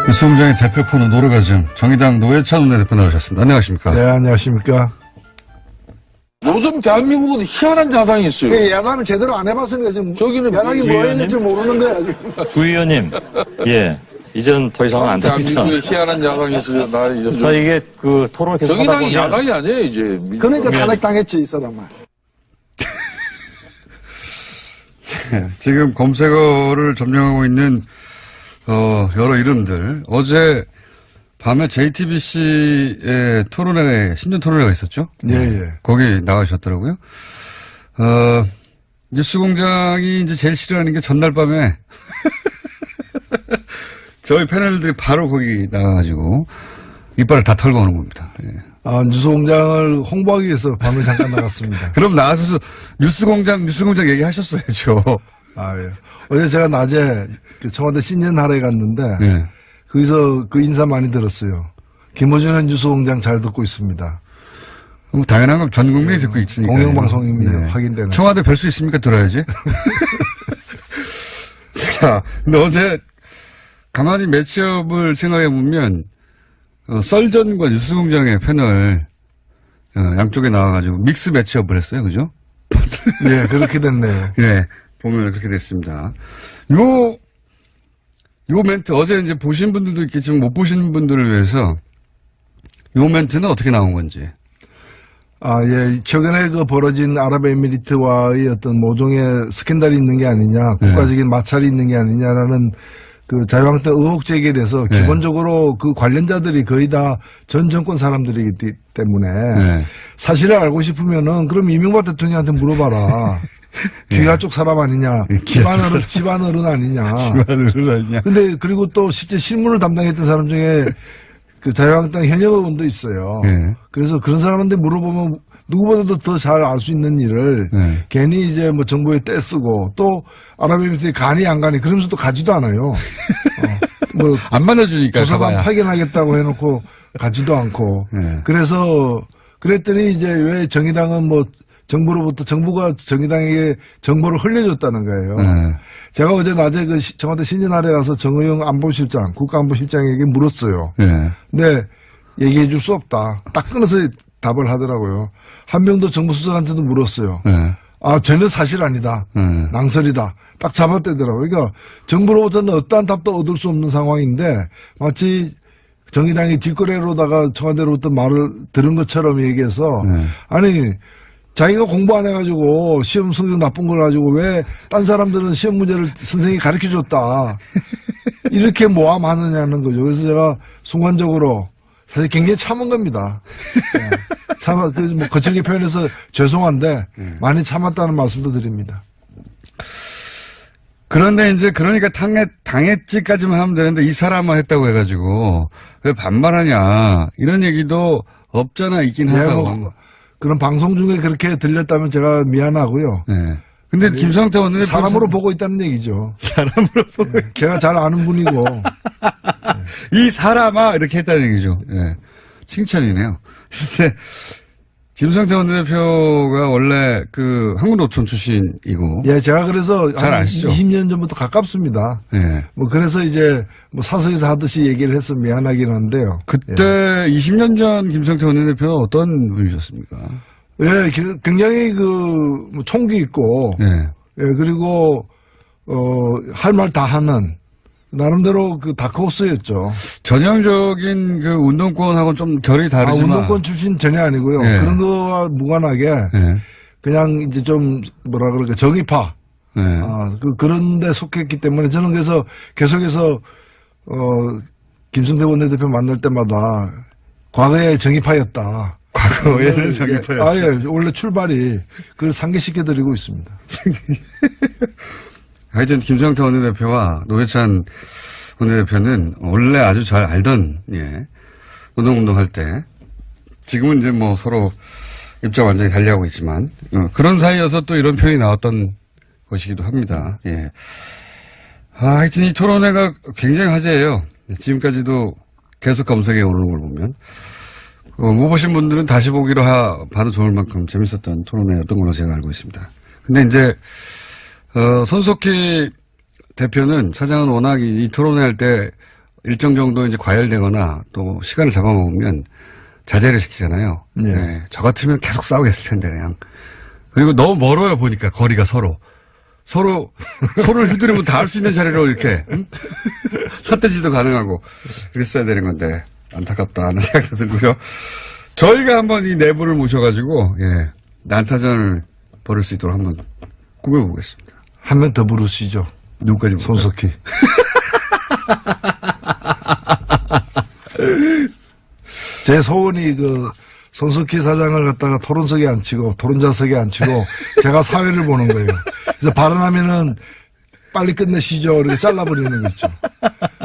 뉴스공장의 대표 코너 노르가즘 정의당 노회찬 원내대표 나오셨습니다. 안녕하십니까? 네, 안녕하십니까? 요즘 대한민국은 희한한 야당이 있어요. 야당을 제대로 안 해봤으니까 지금 저기는 야당이 뭐 해야 될지 모르는 거야. 지금. 구 의원님, 예, 이제는 더 이상은 안 됩니다. 대한민국에 희한한 야당이 있어요. 저 이게 그 토론을 계속 하다 정의당이 보면 야당이 아니에요, 이제. 그러니까 탄핵당했지, 이 사람은. 지금 검색어를 점령하고 있는 여러 이름들. 어제 밤에 JTBC의 토론회, 신년 토론회가 있었죠? 예, 예. 거기 나가셨더라고요. 뉴스공장이 이제 제일 싫어하는 게 전날 밤에 저희 패널들이 바로 거기 나가가지고 이빨을 다 털고 오는 겁니다. 예. 아, 뉴스공장을 홍보하기 위해서 밤에 잠깐 나갔습니다. 그럼 나가서 뉴스공장 얘기하셨어야죠. 아, 예. 어제 제가 낮에 그 청와대 신년하러에 갔는데, 예. 거기서 그 인사 많이 들었어요. 김어준의 뉴스공장 잘 듣고 있습니다. 그럼 당연한 건 전 국민이 듣고 있으니까. 공영방송입니다. 확인되는. 청와대 뵐 수 있습니까? 들어야지. 자, 근데 어제 가만히 매치업을 생각해보면, 썰전과 뉴스공장의 패널, 양쪽에 나와가지고 믹스 매치업을 했어요. 그죠? 예, 그렇게 됐네요. 예, 보면 그렇게 됐습니다. 요 멘트, 어제 이제 보신 분들도 있겠지만 못 보신 분들을 위해서 요 멘트는 어떻게 나온 건지. 아, 예. 최근에 그 벌어진 아랍에미리트와의 어떤 모종의 스캔들이 있는 게 아니냐, 국가적인 마찰이 있는 게 아니냐라는 그 자유한국당 의혹 제기에 대해서 네. 기본적으로 그 관련자들이 거의 다 전 정권 사람들이기 때문에 네. 사실을 알고 싶으면은 그럼 이명박 대통령한테 물어봐라. 기아 쪽 사람 아니냐, 집안 어른 아니냐. 집안으로 아니냐. 근데 그리고 또 실제 실무를 담당했던 사람 중에 그 자유한국당 현역 의원도 있어요. 네. 그래서 그런 사람한테 물어보면 누구보다도 더 잘 알 수 있는 일을 네. 괜히 이제 뭐 정부에 떼쓰고 또 아랍에미리트에 가니 안 가니 그러면서 또 가지도 않아요. 뭐 안 만나주니까. 조사관 가봐야. 파견하겠다고 해놓고 가지도 않고. 네. 그래서 그랬더니 이제 왜 정의당은 뭐 정부로부터 정부가 정의당에게 정보를 흘려줬다는 거예요. 네. 제가 어제 낮에 그 청와대 신년하래 가서 정의용 안보실장, 국가안보실장에게 물었어요. 네. 근데 얘기해 줄 수 없다. 딱 끊어서 답을 하더라고요. 한명도 정부수석한테도 물었어요. 네. 아, 전혀 사실 아니다. 네. 낭설이다. 딱 잡아떼더라고요. 그러니까 정부로부터는 어떠한 답도 얻을 수 없는 상황인데 마치 정의당이 뒷거래로다가 청와대로부터 말을 들은 것처럼 얘기해서 네. 아니 자기가 공부 안 해가지고 시험 성적 나쁜 걸 가지고 왜 딴 사람들은 시험 문제를 선생님이 가르쳐줬다. 이렇게 모함하느냐는 거죠. 그래서 제가 순간적으로 사실 굉장히 참은 겁니다. 네. 뭐 거칠게 표현해서 죄송한데 많이 참았다는 말씀도 드립니다. 그런데 이제 그러니까 당했지까지만 하면 되는데 이 사람만 했다고 해가지고 왜 반말하냐 이런 얘기도 없잖아 있긴 네, 하다고. 뭐 그런 방송 중에 그렇게 들렸다면 제가 미안하고요. 네. 근데 김성태 원내대표 사람으로 보고 있다는 얘기죠. 사람으로 보고 네, 제가 잘 아는 분이고. 이 사람아 이렇게 했다는 얘기죠. 네. 칭찬이네요. 근데 김성태 원내대표가 원래 그 한국노총 출신이고. 예, 제가 그래서 잘 한 아시죠? 20년 전부터 가깝습니다. 네. 뭐 그래서 이제 뭐 사석에서 하듯이 얘기를 해서 미안하긴 한데요. 그때 20년 전 김성태 원내대표는 어떤 분이셨습니까? 예, 굉장히 뭐 총기 있고. 네. 예, 그리고 할 말 다 하는 나름대로 그 다크호스였죠. 전형적인 그 운동권하고는 좀 결이 다르지만. 운동권 출신 전혀 아니고요. 네. 그런 거와 무관하게 네. 그냥 이제 좀 뭐라 그럴까 정의파. 네. 그런 데 속했기 때문에 저는 그래서 계속해서 김성태 원내대표 만날 때마다 과거에 정의파였다. 과거에는 정의파였다. 아, 예. 원래 출발이 그걸 상기시켜드리고 있습니다. 하여튼 김성태 원내대표와 노회찬 원내대표는 원래 아주 잘 알던, 예, 운동할 때, 지금은 이제 뭐 서로 입장 완전히 달리하고 있지만, 그런 사이여서 또 이런 표현이 나왔던 것이기도 합니다. 예. 하여튼 이 토론회가 굉장히 화제예요. 지금까지도 계속 검색에 오르는 걸 보면. 못 보신 분들은 다시 보기로 봐도 좋을 만큼 재밌었던 토론회였던 걸로 제가 알고 있습니다. 근데 이제, 손석희 대표는 사장은 워낙 이 토론회 할 때 일정 정도 이제 과열되거나 또 시간을 잡아먹으면 자제를 시키잖아요. 네. 네. 저 같으면 계속 싸우겠을 텐데, 그냥. 그리고 너무 멀어요, 보니까, 거리가 서로. 서로를 휘두르면 닿을 수 있는 자리로 이렇게, 응? 삿대질도 가능하고, 그랬어야 되는 건데, 안타깝다는 생각도 들고요. 저희가 한번 이 내부를 모셔가지고, 예, 난타전을 벌일 수 있도록 한번 꾸며보겠습니다. 한 명 더 부르시죠. 누구까지 볼까요? 손석희. 제 소원이 손석희 사장을 갖다가 토론석에 앉히고 토론자석에 앉히고 제가 사회를 보는 거예요. 그래서 발언하면은 빨리 끝내시죠. 이렇게 잘라버리는 거 있죠.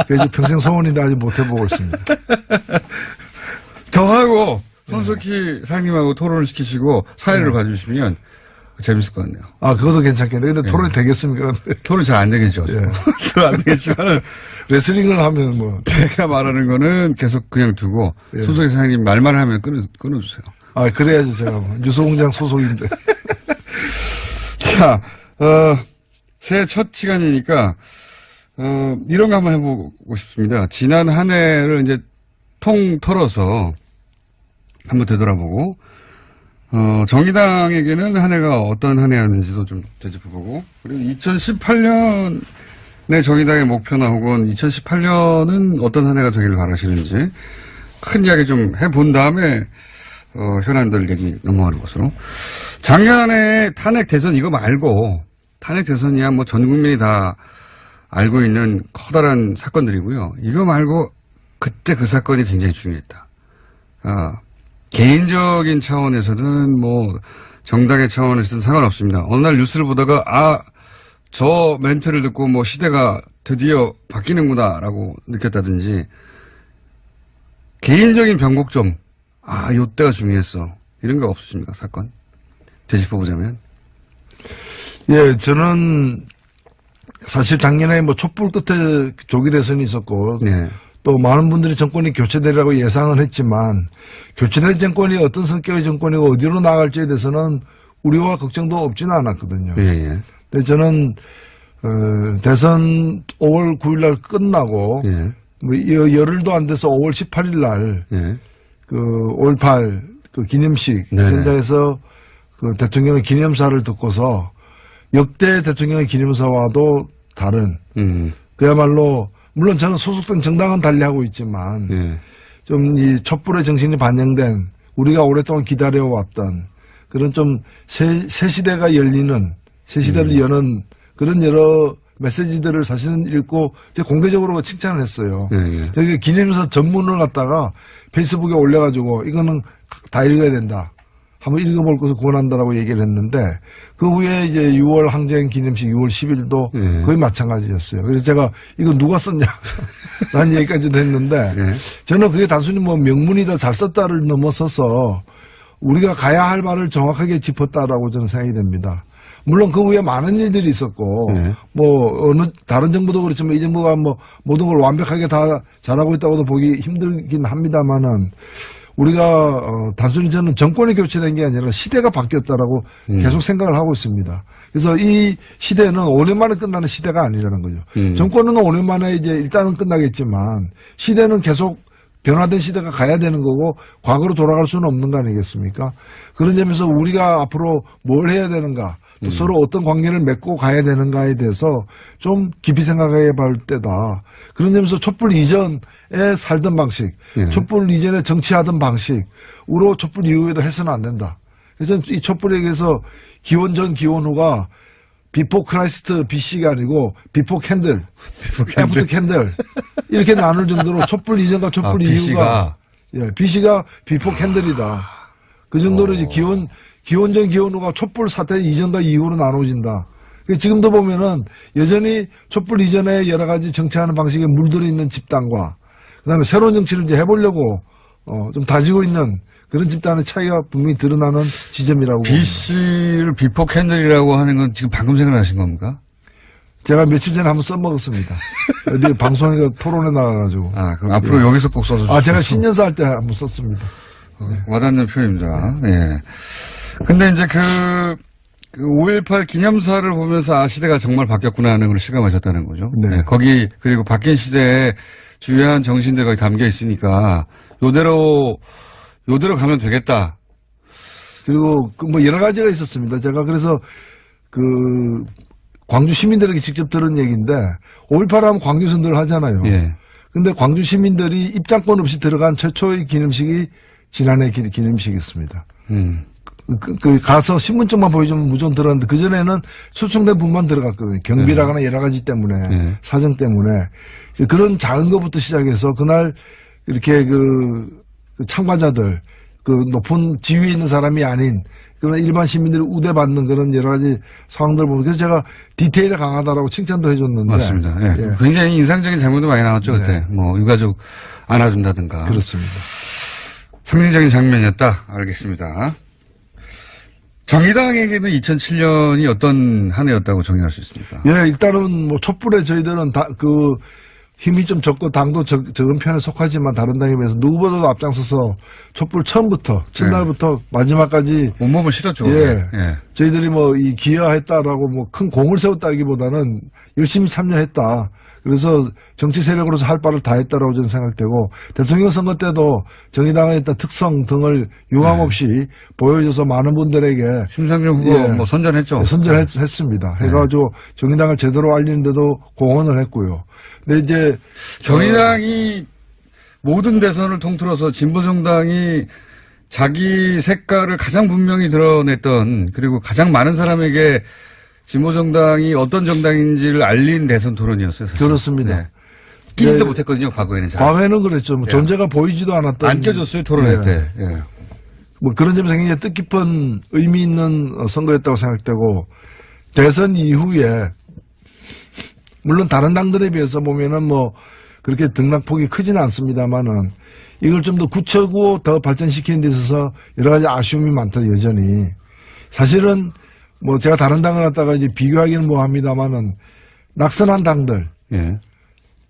그래서 평생 소원인데 아직 못 해보고 있습니다. 저하고 손석희 사장님하고 토론을 시키시고 사회를 봐주시면 재밌을 것 같네요. 아, 그것도 괜찮겠네. 근데 토론이 되겠습니까? 토론이 잘 안 되겠죠. 예. 토론 안 되겠지만 레슬링을 하면 뭐. 제가 말하는 거는 계속 그냥 두고 예. 손석희 사장님 말만 하면 끊어주세요. 아, 그래야죠. 제가 뭐. 뉴스공장 소속인데. 자, 새해 첫 시간이니까 이런 거 한번 해보고 싶습니다. 지난 한 해를 이제 통 털어서 한번 되돌아보고 정의당에게는 한 해가 어떤 한 해였는지도 좀 되짚어보고, 그리고 2018년의 정의당의 목표나 혹은 2018년은 어떤 한 해가 되기를 바라시는지 큰 이야기 좀 해본 다음에 현안들 얘기 넘어가는 것으로. 작년에 탄핵 대선 이거 말고, 탄핵 대선이야 뭐 전 국민이 다 알고 있는 커다란 사건들이고요. 이거 말고 그때 그 사건이 굉장히 중요했다. 개인적인 차원에서든 뭐 정당의 차원에서든 상관없습니다. 어느 날 뉴스를 보다가 저 멘트를 듣고 뭐 시대가 드디어 바뀌는구나라고 느꼈다든지, 개인적인 변곡점, 요때가 중요했어, 이런 거 없으십니까? 사건 되짚어보자면. 예, 저는 사실 작년에 뭐 촛불 끝에 조기 대선이 있었고, 네. 또 많은 분들이 정권이 교체되리라고 예상은 했지만, 교체된 정권이 어떤 성격의 정권이고 어디로 나갈지에 대해서는 우려와 걱정도 없지는 않았거든요. 예, 예. 근데 저는 대선 5월 9일 날 끝나고 예. 뭐 열흘도 안 돼서 5월 18일 날 예. 5.18 기념식 네네. 현장에서 대통령의 기념사를 듣고서 역대 대통령의 기념사와도 다른, 그야말로 물론 저는 소속된 정당은 달리하고 있지만 예. 좀 이 촛불의 정신이 반영된, 우리가 오랫동안 기다려왔던 그런 좀 새 시대가 열리는, 새 시대를 여는 그런 여러 메시지들을 사실은 읽고 제가 공개적으로 칭찬을 했어요. 예, 예. 저기 기념사 전문을 갖다가 페이스북에 올려가지고 이거는 다 읽어야 된다, 한번 읽어볼 것을 권한다라고 얘기를 했는데, 그 후에 이제 6월 항쟁 기념식 6월 10일도 예. 거의 마찬가지였어요. 그래서 제가 이거 누가 썼냐 라는 얘기까지도 했는데, 예. 저는 그게 단순히 뭐 명문이다 잘 썼다를 넘어서서 우리가 가야 할 말을 정확하게 짚었다라고 저는 생각이 됩니다. 물론 그 후에 많은 일들이 있었고, 네. 뭐 어느 다른 정부도 그렇지만 이 정부가 뭐 모든 걸 완벽하게 다 잘하고 있다고도 보기 힘들긴 합니다만은, 우리가 단순히 저는 정권이 교체된 게 아니라 시대가 바뀌었다라고 계속 생각을 하고 있습니다. 그래서 이 시대는 5년 만에 끝나는 시대가 아니라는 거죠. 정권은 5년 만에 이제 일단은 끝나겠지만 시대는 계속 변화된 시대가 가야 되는 거고, 과거로 돌아갈 수는 없는 거 아니겠습니까? 그런 점에서 우리가 앞으로 뭘 해야 되는가, 또 서로 어떤 관계를 맺고 가야 되는가에 대해서 좀 깊이 생각해 볼 때다. 그런 점에서 촛불 이전에 살던 방식, 촛불 이전에 정치하던 방식으로 촛불 이후에도 해서는 안 된다. 그래서 이 촛불에 대해서 기원 전 기원 후가 비포 크라이스트 BC가 아니고 비포 캔들, 애프터 캔들 이렇게 나눌 정도로 촛불 이전과 촛불 이후가, BC가 비포 캔들이다. 그 정도로 이제 기원 전 기원 후가 촛불 사태 이전과 이후로 나눠진다. 지금도 보면은 여전히 촛불 이전에 여러 가지 정치하는 방식에 물들어 있는 집단과, 그다음에 새로운 정치를 이제 해보려고 좀 다지고 있는 그런 집단의 차이가 분명히 드러나는 지점이라고 봅니다. BC를 비포 캔들이라고 하는 건 지금 방금 생각나신 겁니까? 제가 며칠 전에 한번 써먹었습니다. 어디 방송에 토론에 나가가지고. 그럼 앞으로 여기서 꼭 써주세요. 제가 신년사 할 때 한번 썼습니다. 와닿는 표현입니다. 예. 근데 이제 그 5.18 기념사를 보면서 아, 시대가 정말 바뀌었구나 하는 걸 실감하셨다는 거죠. 네. 거기, 그리고 바뀐 시대에 주요한 정신들이 거기 담겨 있으니까 요대로 가면 되겠다. 그리고 그 뭐 여러 가지가 있었습니다. 제가 그래서 그 광주 시민들에게 직접 들은 얘기인데 5.18 하면 광주에서 늘 하잖아요. 예. 근데 광주 시민들이 입장권 없이 들어간 최초의 기념식이 지난해 기념식이었습니다. 가서 신분증만 보여주면 무조건 들어갔는데 그전에는 초청된 분만 들어갔거든요. 경비라거나 여러 가지 때문에, 네. 사정 때문에. 그런 작은 것부터 시작해서 그날 이렇게 그 참가자들, 그 높은 지위에 있는 사람이 아닌 그런 일반 시민들이 우대받는 그런 여러 가지 상황들 보면 그래서 제가 디테일에 강하다라고 칭찬도 해줬는데. 맞습니다. 예. 예. 굉장히 인상적인 장면도 많이 나왔죠, 네. 그때. 뭐, 유가족 안아준다든가. 그렇습니다. 상징적인 장면이었다. 알겠습니다. 정의당에게는 2007년이 어떤 한 해였다고 정의할 수 있습니까? 예, 일단은 뭐 촛불에 저희들은 힘이 좀 적고 당도 적은 편에 속하지만 다른 당에 비해서 누구보다도 앞장서서 촛불 처음부터 첫날부터 마지막까지 온몸을 실었죠. 예. 예. 저희들이 뭐 이 기여했다라고 뭐 큰 공을 세웠다기보다는 열심히 참여했다. 그래서 정치 세력으로서 할 바를 다 했다라고 저는 생각되고 대통령 선거 때도 정의당의 일단 특성 등을 유감없이 보여줘서 많은 분들에게 심상정 후보 예. 뭐 선전했죠. 선전했습니다. 해가지고 정의당을 제대로 알리는데도 공헌을 했고요. 근데 이제 정의당이 모든 대선을 통틀어서 진보정당이 자기 색깔을 가장 분명히 드러냈던 그리고 가장 많은 사람에게 진보정당이 어떤 정당인지를 알린 대선 토론이었어요. 사실. 그렇습니다. 네. 끼지도 네. 못했거든요. 과거에는 잘. 과거에는 그랬죠. 뭐 예. 존재가 보이지도 않았던. 안 껴줬어요. 토론회 예. 때. 예. 뭐 그런 점에서 굉장히 뜻깊은 의미 있는 선거였다고 생각되고 대선 이후에 물론 다른 당들에 비해서 보면은 뭐 그렇게 등락폭이 크지는 않습니다만은 이걸 좀 더 굳히고 더 발전시키는 데 있어서 여러 가지 아쉬움이 많다 여전히. 사실은 뭐 제가 다른 당을 갖다가 이제 비교하기는 뭐합니다만은 낙선한 당들. 예.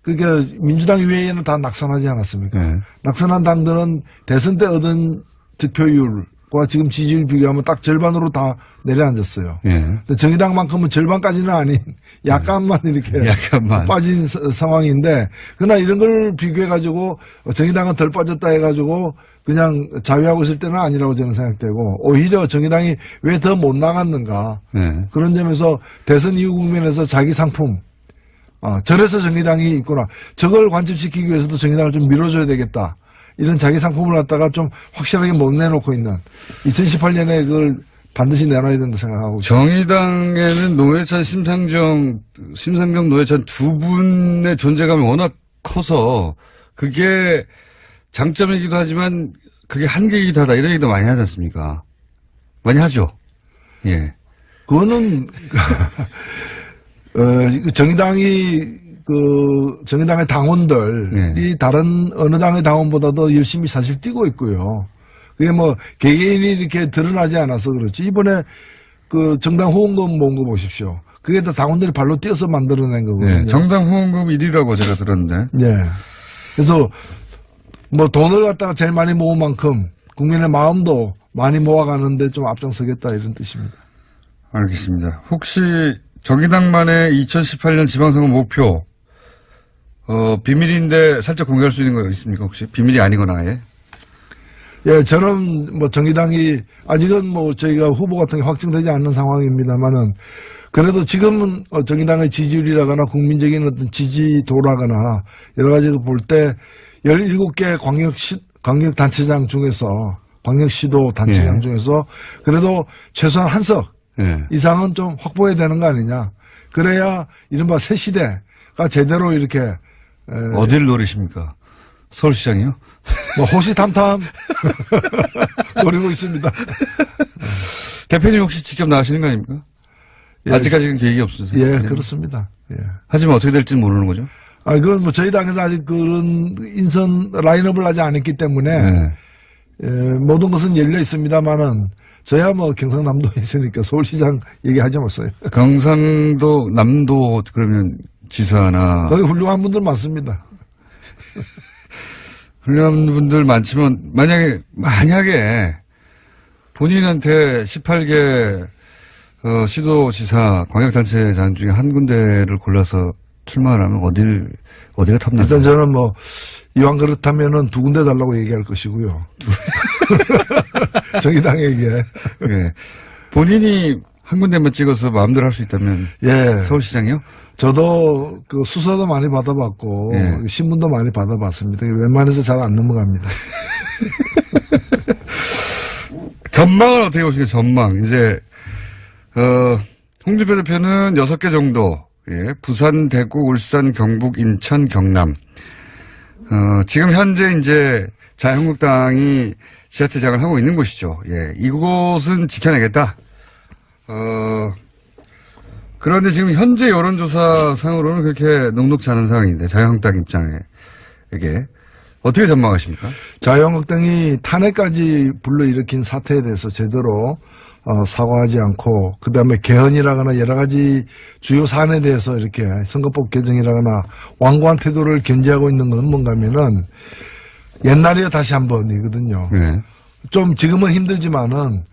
그게 민주당 이외에는 다 낙선하지 않았습니까? 예. 낙선한 당들은 대선 때 얻은 득표율과 지금 지지율 비교하면 딱 절반으로 다 내려앉았어요. 예. 근데 정의당만큼은 절반까지는 아닌 약간만 이렇게 약간만. 빠진 상황인데 그러나 이런 걸 비교해가지고 정의당은 덜 빠졌다 해가지고 그냥 자위하고 있을 때는 아니라고 저는 생각되고 오히려 정의당이 왜 더 못 나갔는가 예. 그런 점에서 대선 이후 국면에서 자기 상품 저래서 정의당이 있구나. 저걸 관철시키기 위해서도 정의당을 좀 밀어줘야 되겠다. 이런 자기 상품을 갖다가 좀 확실하게 못 내놓고 있는 2018년에 그걸 반드시 내놔야 된다 생각하고 있습니다. 정의당에는 노회찬, 심상정 노회찬 두 분의 존재감이 워낙 커서 그게 장점이기도 하지만 그게 한계이기도 하다 이런 얘기도 많이 하지 않습니까? 많이 하죠. 예. 그거는 정의당의 당원들이 다른 어느 당의 당원보다도 열심히 사실 뛰고 있고요. 그게 뭐 개개인이 이렇게 드러나지 않아서 그렇지. 이번에 그 정당 후원금 모은 거 보십시오. 그게 다 당원들이 발로 뛰어서 만들어낸 거거든요. 예. 정당 후원금 1위라고 제가 들었는데. 예. 그래서 뭐 돈을 갖다가 제일 많이 모은 만큼 국민의 마음도 많이 모아가는데 좀 앞장서겠다 이런 뜻입니다. 알겠습니다. 혹시 정의당만의 2018년 지방선거 목표 비밀인데 살짝 공개할 수 있는 거 있습니까 혹시? 비밀이 아니거나 아예? 예, 저는 뭐 정의당이 아직은 뭐 저희가 후보 같은 게 확정되지 않는 상황입니다만은 그래도 지금은 정의당의 지지율이라거나 국민적인 어떤 지지도라거나 여러 가지 볼 때 17개 광역단체장 중에서 광역시도 단체장 예. 중에서 그래도 최소한 한 석 예. 이상은 좀 확보해야 되는 거 아니냐. 그래야 이른바 새 시대가 제대로 이렇게 어디를 노리십니까? 서울시장이요? 뭐 호시탐탐 노리고 있습니다. 대표님 혹시 직접 나가시는 거 아닙니까? 예, 아직까지는 계획이 없으세요? 예, 그렇습니다. 예. 하지만 어떻게 될지는 모르는 거죠? 그건 뭐 저희 당에서 아직 그런 인선 라인업을 하지 않았기 때문에 네. 모든 것은 열려 있습니다만은 저야 뭐 경상남도에 있으니까 서울시장 얘기하지 마세요. 경상도, 남도 그러면 지사나 거기 훌륭한 분들 많습니다. 훌륭한 분들 많지만 만약에 본인한테 18개 시도지사 광역단체장 중에 한 군데를 골라서 출마를 하면 어디가 탐나죠? 일단 저는 뭐 이왕 그렇다면은 2군데 달라고 얘기할 것이고요. 정의당에게. 예. 본인이 한 군데만 찍어서 마음대로 할 수 있다면 예. 서울시장이요? 저도 그 수사도 많이 받아봤고 예. 신문도 많이 받아봤습니다. 웬만해서 잘 안 넘어갑니다. 전망은 어떻게 보시겠어요? 전망. 이제 홍준표 대표는 6개 정도. 예. 부산, 대구, 울산, 경북, 인천, 경남. 지금 현재 이제 자유한국당이 지자체장을 하고 있는 곳이죠. 예. 이곳은 지켜내겠다. 그런데 지금 현재 여론조사 상으로는 그렇게 녹록지 않은 상황인데 자유한국당 입장에게 어떻게 전망하십니까? 자유한국당이 탄핵까지 불러일으킨 사태에 대해서 제대로 사과하지 않고 그다음에 개헌이라거나 여러 가지 주요 사안에 대해서 이렇게 선거법 개정이라거나 완고한 태도를 견지하고 있는 건 뭔가 하면은 옛날에 다시 한 번이거든요. 네. 좀 지금은 힘들지만은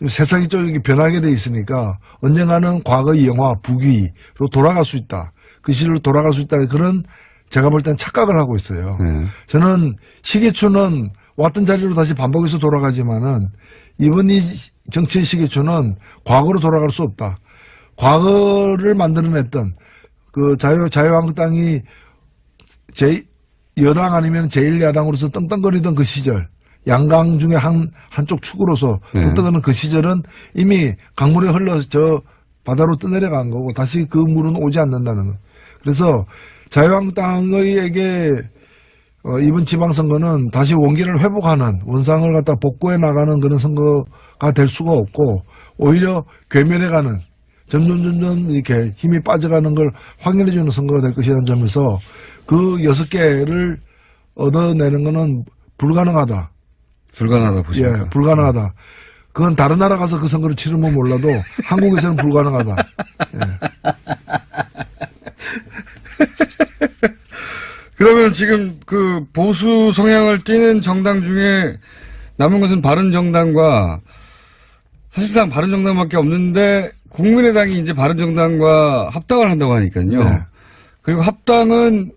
세상이 좀 변하게 돼 있으니까 언젠가는 과거의 영화 북위로 돌아갈 수 있다. 그 시절로 돌아갈 수 있다. 그런 제가 볼 땐 착각을 하고 있어요. 네. 저는 시계추는 왔던 자리로 다시 반복해서 돌아가지만은 이번 이 정치의 시계추는 과거로 돌아갈 수 없다. 과거를 만들어냈던 그 자유한국당이 여당 아니면 제1야당으로서 떵떵거리던 그 시절 양강 중에 한쪽 축으로서 떵떵거리는 그 시절은 이미 강물에 흘러 저 바다로 떠내려간 거고 다시 그 물은 오지 않는다는 거. 그래서 자유한국당에게 이번 지방선거는 다시 원기를 회복하는 원상을 갖다 복구해 나가는 그런 선거가 될 수가 없고 오히려 괴멸해가는 점점 이렇게 힘이 빠져가는 걸 확인해주는 선거가 될 것이라는 점에서 그 6개를 얻어내는 거는 불가능하다. 불가능하다 보십니까? 예, 불가능하다. 그건 다른 나라 가서 그 선거를 치르면 몰라도 한국에서는 불가능하다. 예. 그러면 지금 그 보수 성향을 띠는 정당 중에 남은 것은 바른정당과 사실상 바른정당밖에 없는데 국민의당이 이제 바른정당과 합당을 한다고 하니까요. 네. 그리고 합당은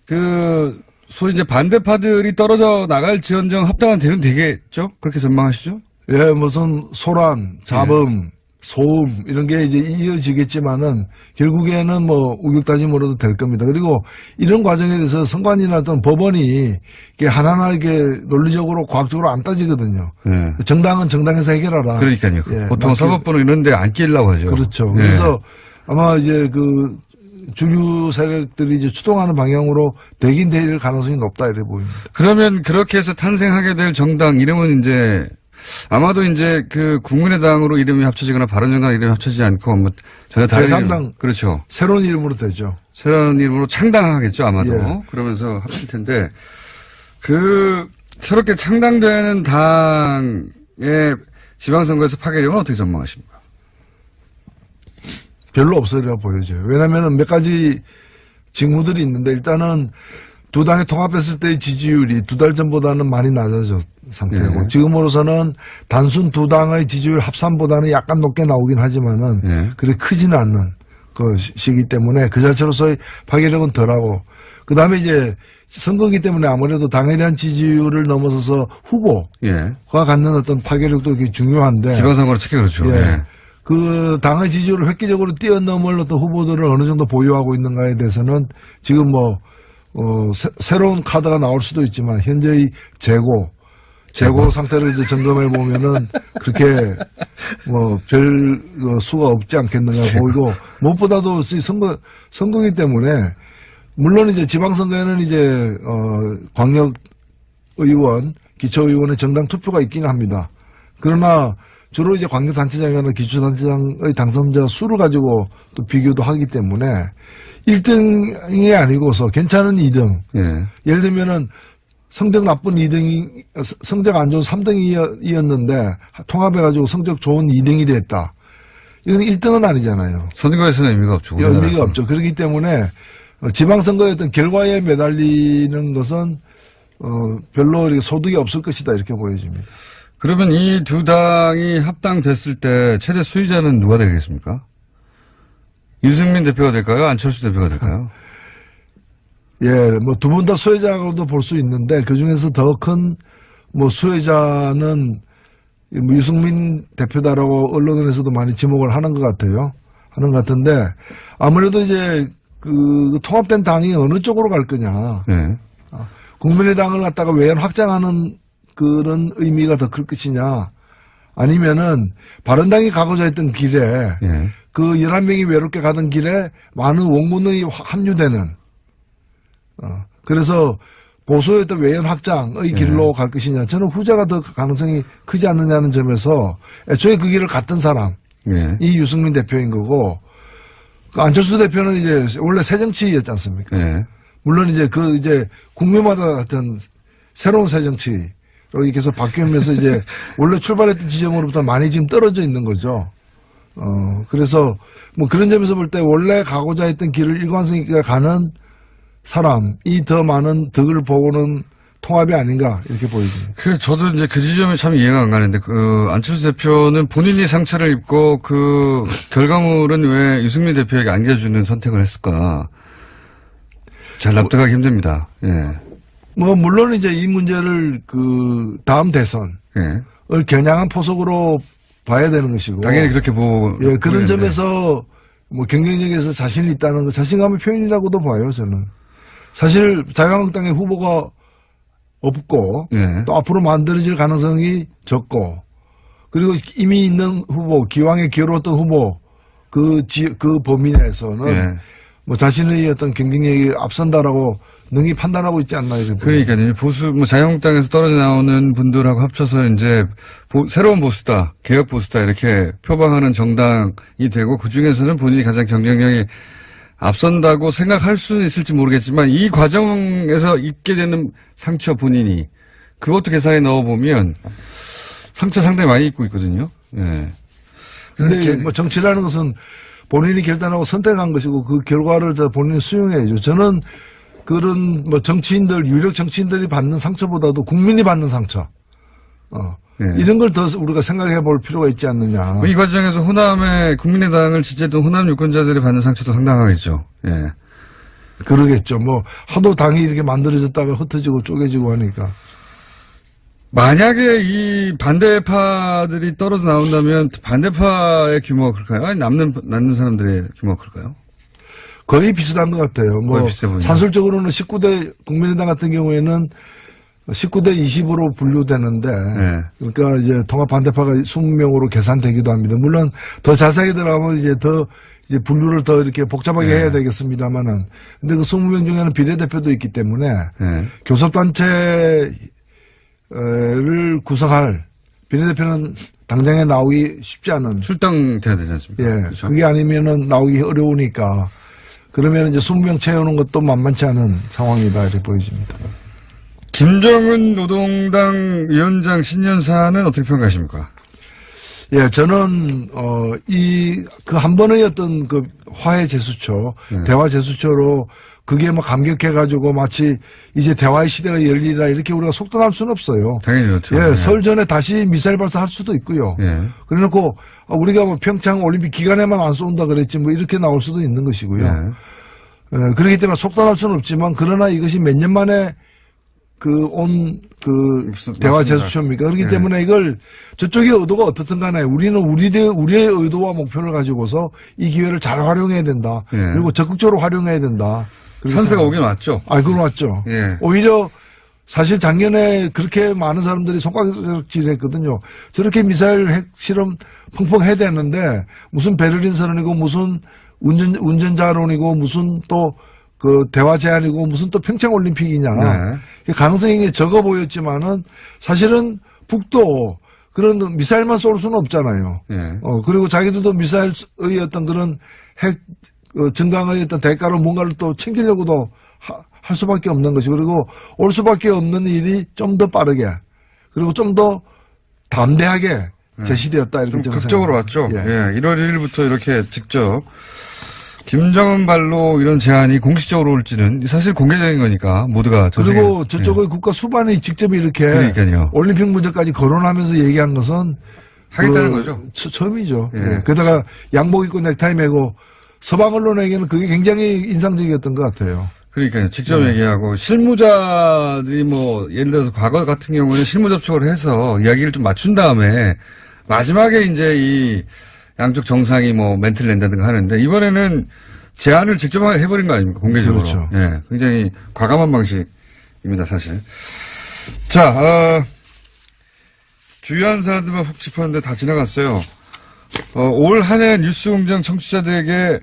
그 소위 이제 반대파들이 떨어져 나갈지언정 합당은 되겠죠? 그렇게 전망하시죠? 예, 무슨 소란, 잡음, 소음 이런 게 이제 이어지겠지만은 결국에는 뭐 우격다짐으로도 될 겁니다. 그리고 이런 과정에 대해서 선관위나 어떤 법원이 이게 하나하나 이렇게 논리적으로 과학적으로 안 따지거든요. 네. 정당은 정당에서 해결하라. 그러니까요. 예, 보통 사법부는 이런 데 안 끼려고 하죠. 그렇죠. 예. 그래서 아마 이제 그 주류 세력들이 이제 추동하는 방향으로 되긴 될 가능성이 높다 이래 보입니다. 그러면 그렇게 해서 탄생하게 될 정당 이름은 이제 아마도 이제 그 국민의당으로 이름이 합쳐지거나 바른정당 이름이 합쳐지지 않고 뭐 전혀 다른 제3당. 이름. 그렇죠. 새로운 이름으로 되죠. 새로운 이름으로 창당하겠죠 아마도. 예. 그러면서 합칠 텐데 그 새롭게 창당되는 당의 지방선거에서 파괴력은 어떻게 전망하십니까? 별로 없으리라 보여져요. 왜냐하면 몇 가지 징후들이 있는데 일단은 두 당이 통합했을 때의 지지율이 2달 전보다는 많이 낮아진 상태고 예. 지금으로서는 단순 두 당의 지지율 합산보다는 약간 높게 나오긴 하지만은 예. 그렇게 크지는 않는 것이기 때문에 그 자체로서의 파괴력은 덜하고 그 다음에 이제 선거기 때문에 아무래도 당에 대한 지지율을 넘어서서 후보가 예. 갖는 어떤 파괴력도 되게 중요한데 지방선거로 특히 그렇죠. 예. 예. 그 당의 지지율을 획기적으로 뛰어넘을 어떤 후보들을 어느 정도 보유하고 있는가에 대해서는 지금 뭐 새로운 카드가 나올 수도 있지만 현재의 재고 상태를 이제 점검해 보면은 그렇게 뭐 별 수가 없지 않겠는가 보이고 무엇보다도 선거이기 때문에 물론 이제 지방선거에는 이제 광역 의원, 기초의원의 정당 투표가 있기는 합니다. 그러나 주로 이제 광역단체장이나 기초단체장의 당선자 수를 가지고 또 비교도 하기 때문에 1등이 아니고서 괜찮은 2등. 예. 예를 들면은 성적 나쁜 2등이, 성적 안 좋은 3등이었는데 통합해가지고 성적 좋은 2등이 됐다. 이건 1등은 아니잖아요. 선거에서는 의미가 없죠. 의미가 우리나라에서는. 없죠. 그렇기 때문에 지방선거의 어떤 결과에 매달리는 것은 별로 이렇게 소득이 없을 것이다 이렇게 보여집니다. 그러면 이 두 당이 합당됐을 때 최대 수혜자는 누가 되겠습니까? 유승민 대표가 될까요? 안철수 대표가 될까요? 예, 뭐 두 분 다 수혜자로도 볼 수 있는데 그 중에서 더 큰 뭐 수혜자는 뭐 유승민 대표다라고 언론에서도 많이 지목을 하는 것 같아요. 하는 것 같은데 아무래도 이제 그 통합된 당이 어느 쪽으로 갈 거냐. 네. 국민의당을 갖다가 외연 확장하는 그런 의미가 더 클 것이냐. 아니면은 바른당이 가고자 했던 길에 예. 그 11명이 외롭게 가던 길에 많은 원군이 합류되는 그래서 보수의 어떤 외연 확장의 길로 갈 것이냐. 저는 후자가 더 가능성이 크지 않느냐는 점에서 애초에 그 길을 갔던 사람 예. 이 유승민 대표인 거고 그 안철수 대표는 이제 원래 새정치였지 않습니까? 예. 물론 이제 그 이제 국민마다 같은 새로운 새정치로 계속 바뀌면서 이제 원래 출발했던 지점으로부터 많이 지금 떨어져 있는 거죠. 그래서 뭐 그런 점에서 볼 때 원래 가고자 했던 길을 일관성 있게 가는 사람이 더 많은 덕을 보고는 통합이 아닌가 이렇게 보여집니다. 저도 이제 그 지점이 참 이해가 안 가는데, 안철수 대표는 본인이 상처를 입고 그 결과물은 왜 유승민 대표에게 안겨주는 선택을 했을까? 잘 납득하기 힘듭니다. 예. 뭐 물론 이제 이 문제를 그 다음 대선을 예. 겨냥한 포석으로 봐야 되는 것이고. 당연히 그렇게 예, 그런 보이는데. 점에서 뭐 경쟁력에서 자신이 있다는 거 자신감의 표현이라고도 봐요, 저는. 사실 자유한국당의 후보가 없고 예. 또 앞으로 만들어질 가능성이 적고 그리고 이미 있는 후보, 기왕에 기어로웠던 후보 그 범위 내에서는 예. 뭐 자신의 어떤 경쟁력이 앞선다라고 능히 판단하고 있지 않나 이렇게 그러니까요. 자유한국당에서 떨어져 나오는 분들하고 합쳐서 이제 새로운 보수다, 개혁 보수다 이렇게 표방하는 정당이 되고 그 중에서는 본인이 가장 경쟁력이 앞선다고 생각할 수는 있을지 모르겠지만 이 과정에서 입게 되는 상처 본인이 그것도 계산에 넣어보면 상처 상당히 많이 입고 있거든요. 예. 근데 뭐 정치라는 것은 본인이 결단하고 선택한 것이고 그 결과를 다 본인이 수용해야죠. 저는 그런 뭐 정치인들, 유력 정치인들이 받는 상처보다도 국민이 받는 상처. 이런 걸 더 우리가 생각해 볼 필요가 있지 않느냐. 이 과정에서 호남의 국민의당을 지지했던 호남 유권자들이 받는 상처도 상당하겠죠. 예. 그러겠죠. 뭐 하도 당이 이렇게 만들어졌다가 흩어지고 쪼개지고 하니까. 만약에 이 반대파들이 떨어져 나온다면 반대파의 규모가 클까요? 아니 남는 사람들의 규모가 클까요? 거의 비슷한 것 같아요. 뭐 비슷해 보이네요. 산술적으로는 19대 국민의당 같은 경우에는 19대 20으로 분류되는데 네. 그러니까 이제 통합 반대파가 20명으로 계산되기도 합니다. 물론 더 자세하게 들어가면 이제 더 이제 분류를 더 이렇게 복잡하게 해야 되겠습니다만은 근데 그 20명 중에는 비례대표도 있기 때문에 교섭단체를 구성할 비례대표는 당장에 나오기 쉽지 않은 출당돼야 되지 않습니까? 예, 그렇죠? 그게 아니면은 나오기 어려우니까 그러면 이제 20명 채우는 것도 만만치 않은 상황이다 이렇게 보여집니다. 김정은 노동당 위원장 신년사는 어떻게 평가하십니까? 예, 저는 그 한 번의 어떤 그 화해 제스처, 대화 제스처로 그게 뭐 감격해가지고 마치 이제 대화의 시대가 열리라 이렇게 우리가 속단할 수는 없어요. 당연히 그렇죠. 예, 설 전에 다시 미사일 발사할 수도 있고요. 예. 그래놓고 우리가 뭐 평창 올림픽 기간에만 안 쏜다 그랬지 뭐 이렇게 나올 수도 있는 것이고요. 예. 그렇기 때문에 속단할 수는 없지만 그러나 이것이 몇 년 만에 대화 제스처입니까? 그렇기 때문에 이걸 저쪽의 의도가 어떻든 간에 우리는 우리의 의도와 목표를 가지고서 이 기회를 잘 활용해야 된다. 그리고 적극적으로 활용해야 된다. 찬스가 오긴 왔죠. 그건 맞죠. 예. 오히려 사실 작년에 그렇게 많은 사람들이 손가락질 했거든요. 저렇게 미사일 핵 실험 펑펑 해야 되는데 무슨 베를린 선언이고 무슨 운전자론이고 무슨 또 그 대화 제안이고 무슨 또 평창 올림픽이냐. 가능성이 적어 보였지만은 사실은 북도 그런 미사일만 쏠 수는 없잖아요. 그리고 자기들도 미사일의 어떤 그런 핵 증강의 어떤 대가로 뭔가를 또 챙기려고도 할 수밖에 없는 것이고 그리고 올 수밖에 없는 일이 좀 더 빠르게 그리고 좀 더 담대하게 제시되었다 이렇게 좀 극적으로 왔죠. 예. 1월 1일부터 이렇게 직접 김정은 발로 이런 제안이 공식적으로 올지는 사실 공개적인 거니까 모두가 전 세계. 그리고 저쪽의 국가 수반이 직접 이렇게 그러니까요. 올림픽 문제까지 거론하면서 얘기한 것은 하겠다는 거죠. 처음이죠. 예. 예. 게다가 양복 입고 넥타이 매고 서방 언론에게는 그게 굉장히 인상적이었던 것 같아요. 그러니까요. 직접 얘기하고 실무자들이 뭐 예를 들어서 과거 같은 경우는 실무 접촉을 해서 이야기를 좀 맞춘 다음에 마지막에 이제 이 양쪽 정상이 뭐 멘트를 낸다든가 하는데 이번에는 제안을 직접 해버린 거 아닙니까? 공개적으로. 그렇죠. 예. 굉장히 과감한 방식입니다, 사실. 자, 주요한 사안들만 훅 짚었는데 다 지나갔어요. 올 한 해 뉴스공장 청취자들에게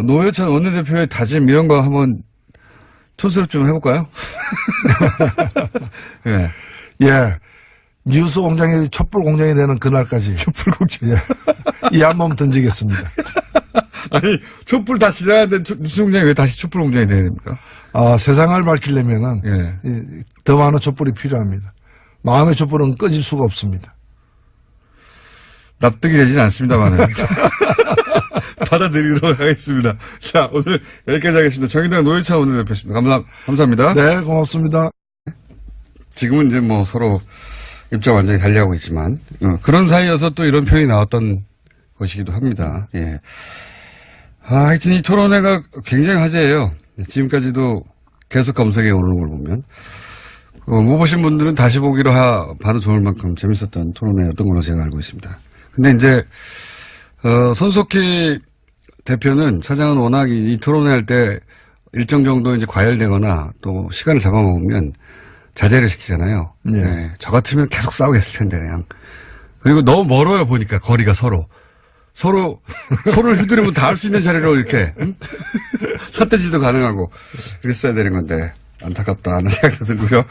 노회찬 원내대표의 다짐 이런 거 한번 촌스럽 좀 해볼까요? 예. 예. 뉴스 공장이 촛불 공장이 되는 그날까지. 촛불 공장. 예. 이 한 번 던지겠습니다. 아니, 촛불 다 지나야 되 뉴스 공장이 왜 다시 촛불 공장이 돼야 됩니까? 세상을 밝히려면은 예. 더 많은 촛불이 필요합니다. 마음의 촛불은 꺼질 수가 없습니다. 납득이 되진 않습니다만은. 받아들이도록 하겠습니다. 자, 오늘 여기까지 하겠습니다. 정의당 노회찬 원내대표였습니다. 감사합니다. 네, 고맙습니다. 지금은 이제 뭐 서로 입장 완전히 달리하고 있지만, 그런 사이여서 또 이런 표현이 나왔던 것이기도 합니다. 예. 하여튼 이 토론회가 굉장히 화제예요. 지금까지도 계속 검색에 오르는 걸 보면. 못 보신 분들은 다시 보기로 봐도 좋을 만큼 재밌었던 토론회였던 걸로 제가 알고 있습니다. 근데 이제, 손석희 대표는 차장은 워낙 이 토론회 할 때 일정 정도 이제 과열되거나 또 시간을 잡아먹으면 자제를 시키잖아요. 네. 네. 저 같으면 계속 싸우겠을 텐데, 그냥. 그리고 너무 멀어요, 보니까, 거리가 서로. 손을 휘두르면 다 할 수 있는 자리로 이렇게, 응? 삿대질도 가능하고, 그랬어야 되는 건데, 안타깝다 하는 생각도 들고요.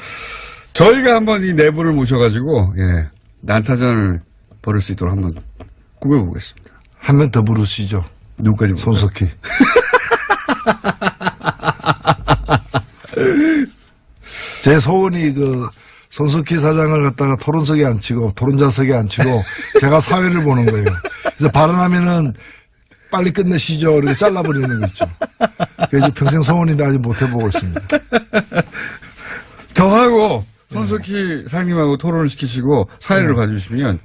저희가 한번 이 내부를 모셔가지고, 예, 난타전을 벌일 수 있도록 한번 꾸며보겠습니다. 한 명 더 부르시죠. 누구까지 볼까요? 손석희. 제 소원이 손석희 사장을 갖다가 토론석에 앉히고 토론자석에 앉히고 제가 사회를 보는 거예요. 그래서 발언하면은 빨리 끝내시죠. 이렇게 잘라버리는 거 있죠. 그래서 평생 소원인데 아직 못 해보고 있습니다. 저하고 손석희 사장님하고 토론을 시키시고 사회를 봐주시면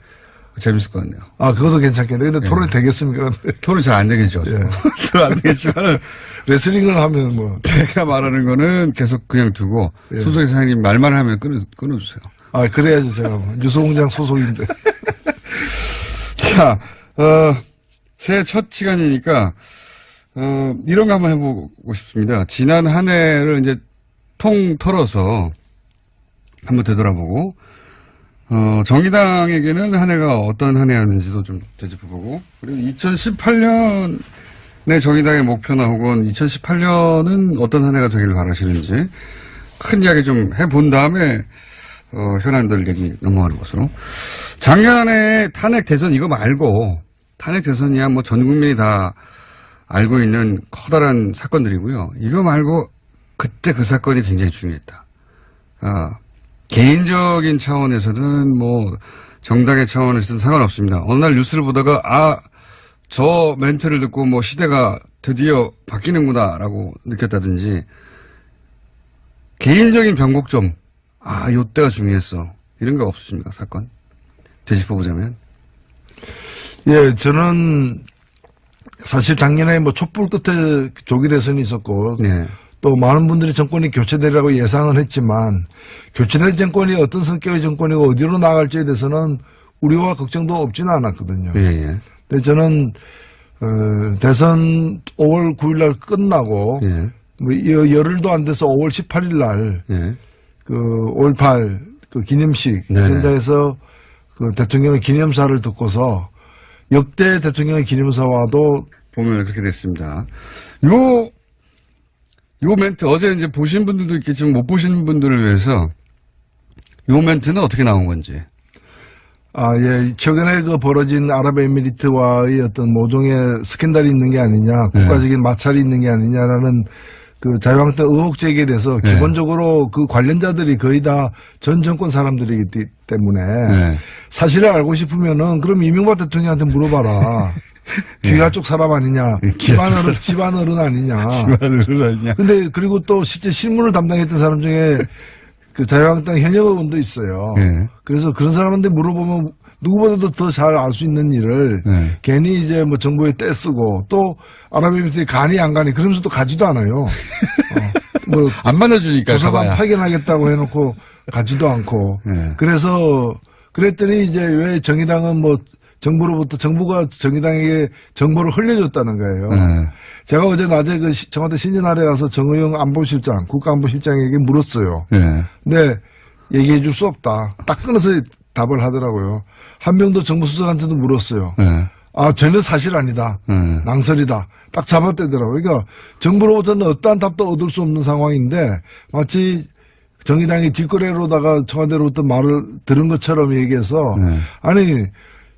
재밌을 것 같네요. 그것도 괜찮겠네. 근데 토론이 되겠습니까? 토론이 잘 안 되겠죠. 예. 잘 안 되겠지만 레슬링을 하면 뭐. 제가 말하는 거는 계속 그냥 두고 예. 손석희 사장님 말만 하면 끊어주세요. 그래야죠. 제가 뉴스공장 소속인데. 자, 새해 첫 시간이니까 이런 거 한번 해보고 싶습니다. 지난 한 해를 이제 통 털어서 한번 되돌아보고 정의당에게는 한 해가 어떤 한 해였는지도 좀 되짚어보고, 그리고 2018년의 정의당의 목표나 혹은 2018년은 어떤 한 해가 되기를 바라시는지 큰 이야기 좀 해본 다음에 현안들 얘기 넘어가는 것으로. 작년 한 해 탄핵 대선 이거 말고, 탄핵 대선이야 뭐 전 국민이 다 알고 있는 커다란 사건들이고요. 이거 말고 그때 그 사건이 굉장히 중요했다. 개인적인 차원에서든 뭐 정당의 차원에서든 상관없습니다. 어느 날 뉴스를 보다가 저 멘트를 듣고 뭐 시대가 드디어 바뀌는구나라고 느꼈다든지, 개인적인 변곡점, 요때가 중요했어, 이런 거 없으십니까? 사건 되짚어보자면. 예, 저는 사실 작년에 뭐 촛불 끝에 조기 대선이 있었고, 네. 또 많은 분들이 정권이 교체되리라고 예상은 했지만, 교체된 정권이 어떤 성격의 정권이고 어디로 나갈지에 대해서는 우려와 걱정도 없지는 않았거든요. 예. 근데 저는 대선 5월 9일 날 끝나고 예. 뭐 열흘도 안 돼서 5월 18일 날 예. 5.18 기념식 네네. 현장에서 대통령의 기념사를 듣고서 역대 대통령의 기념사와도 보면 그렇게 됐습니다. 요 멘트, 어제 이제 보신 분들도 있겠지만 못 보신 분들을 위해서 요 멘트는 어떻게 나온 건지. 예. 최근에 벌어진 아랍에미리트와의 어떤 모종의 스캔들이 있는 게 아니냐, 국가적인 마찰이 있는 게 아니냐라는 자유한국당 의혹 제기에 대해서 네. 기본적으로 그 관련자들이 거의 다 전 정권 사람들이기 때문에 사실을 알고 싶으면은 그럼 이명박 대통령한테 물어봐라. 귀가 쪽 사람 아니냐. 귀가 쪽 사람. 집안 어른 아니냐. 집안으로 아니냐. 근데 그리고 또 실제 실무를 담당했던 사람 중에 그 자유한국당 현역 의원도 있어요. 네. 그래서 그런 사람한테 물어보면 누구보다도 더 잘 알 수 있는 일을 네. 괜히 이제 뭐 정부에 떼쓰고 또 아랍에미리트에 가니 안 가니 그러면서 또 가지도 않아요. 뭐 안 만나주니까. 조사관 가봐야. 파견하겠다고 해놓고 가지도 않고. 네. 그래서 그랬더니 이제 왜 정의당은 뭐 정부로부터 정부가 정의당에게 정보를 흘려줬다는 거예요. 네. 제가 어제 낮에 그 청와대 신년할에 가서 정의용 안보실장, 국가안보실장에게 물었어요. 네. 근데 얘기해 줄 수 없다. 딱 끊어서 답을 하더라고요. 한명도 정부수석한테도 물었어요. 네. 아, 전혀 사실 아니다. 네. 낭설이다. 딱 잡아떼더라고요. 그러니까 정부로부터는 어떠한 답도 얻을 수 없는 상황인데 마치 정의당이 뒷거래로다가 청와대로부터 말을 들은 것처럼 얘기해서 네. 아니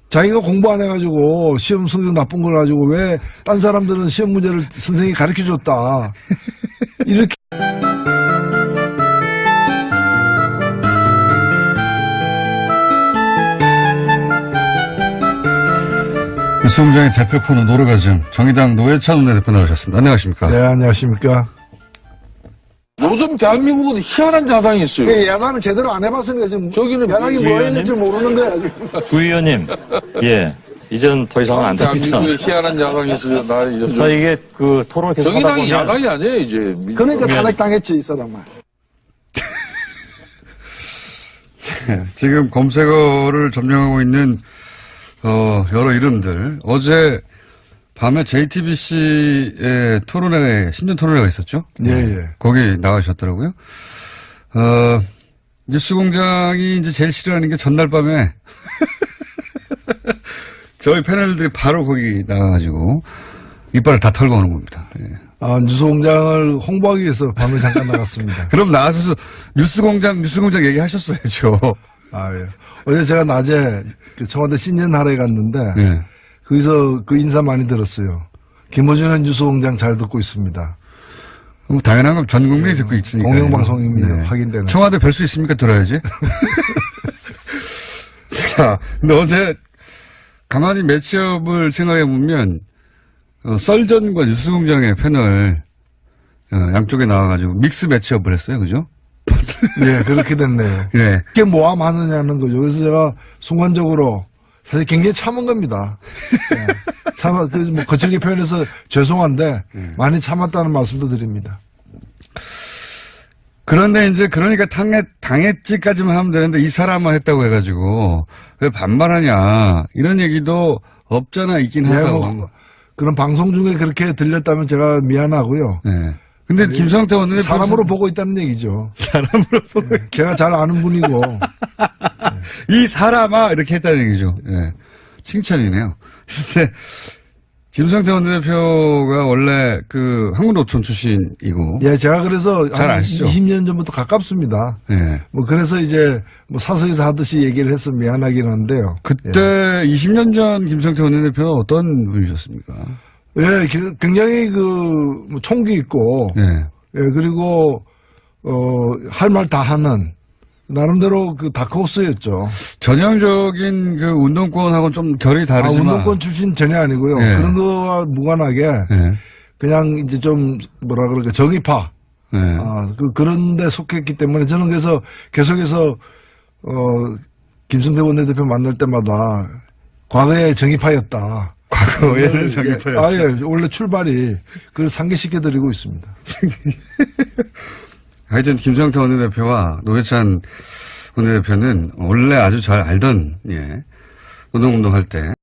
자기가 공부 안 해가지고 시험 성적 나쁜 걸 가지고 왜 딴 사람들은 시험 문제를 선생님이 가르쳐줬다. 이렇게 뉴스공장의 대표 코너 노르가즘 정의당 노회찬 원내대표 나오셨습니다. 안녕하십니까? 네, 안녕하십니까. 요즘 대한민국은 희한한 자상이 있어요. 야당을 제대로 안 해봤으니까 지금 저기는 야당이 뭐 해야 될지 모르는 거야. 지금. 주 의원님, 예, 이제는 더 이상은 안 됩니다. 대한민국에 희한한 야당이 있어요. 나 이제 저 이게 그 토론을 계속 하다 정의당이 보면 야당이 아니에요, 이제. 그러니까 탄핵당했지, 이 사람은. 지금 검색어를 점령하고 있는 여러 이름들. 어제 밤에 JTBC의 토론회, 신년 토론회가 있었죠? 예, 예. 거기 나가셨더라고요. 뉴스공장이 이제 제일 싫어하는 게 전날 밤에 저희 패널들이 바로 거기 나가가지고 이빨을 다 털고 오는 겁니다. 예. 아, 뉴스공장을 홍보하기 위해서 밤에 잠깐 나갔습니다. 그럼 나가셔서 뉴스공장 얘기하셨어야죠. 아, 예. 어제 제가 낮에 그 청와대 신년할에 갔는데 예. 거기서 그 인사 많이 들었어요. 김어준의 뉴스공장 잘 듣고 있습니다. 뭐 당연한 건 전 국민이 듣고 있으니까. 공영방송입니다. 확인되는. 청와대 별 수 있습니까? 들어야지. 자, 근데 어제 가만히 매치업을 생각해 보면 썰전과 뉴스공장의 패널 양쪽에 나와가지고 믹스 매치업을 했어요, 그죠? 예, 그렇게 됐네요. 예. 이게 모함하느냐는 거죠. 그래서 제가 순간적으로 사실 굉장히 참은 겁니다. 예. 뭐 거칠게 표현해서 죄송한데 많이 참았다는 말씀도 드립니다. 그런데 이제 그러니까 당했지까지만 하면 되는데 이 사람만 했다고 해가지고 왜 반말하냐 이런 얘기도 없잖아 있긴 예, 하다고. 뭐 그런 방송 중에 그렇게 들렸다면 제가 미안하고요. 네. 근데 김성태 원내대표 사람으로 보고 있다는 얘기죠. 사람으로 보고 예, 제가 잘 아는 분이고. 이 사람아 이렇게 했다는 얘기죠. 예. 칭찬이네요. 근데 김성태 원내대표가 원래 그 한국노총 출신이고. 예, 제가 그래서 잘 한 아시죠? 20년 전부터 가깝습니다. 예. 뭐 그래서 이제 뭐 사석에서 하듯이 얘기를 해서 미안하긴 한데요. 그때 20년 전 김성태 원내대표는 어떤 분이셨습니까? 예, 굉장히 뭐 총기 있고, 예. 예, 그리고 할 말 다 하는 나름대로 그 다크호스였죠. 전형적인 그 운동권하고는 좀 결이 다르지만. 운동권 출신 전혀 아니고요. 예. 그런 거와 무관하게 예. 그냥 이제 좀 뭐라 그럴까 정의파. 예. 그런데 속했기 때문에 저는 그래서 계속해서 김성태 원내대표 만날 때마다 과거에 정의파였다. 과거에는 정의파였어요. 예, 원래 출발이 그걸 상기시켜드리고 있습니다. 하여튼 김성태 원내대표와 노회찬 원내대표는 원래 아주 잘 알던 운동할 때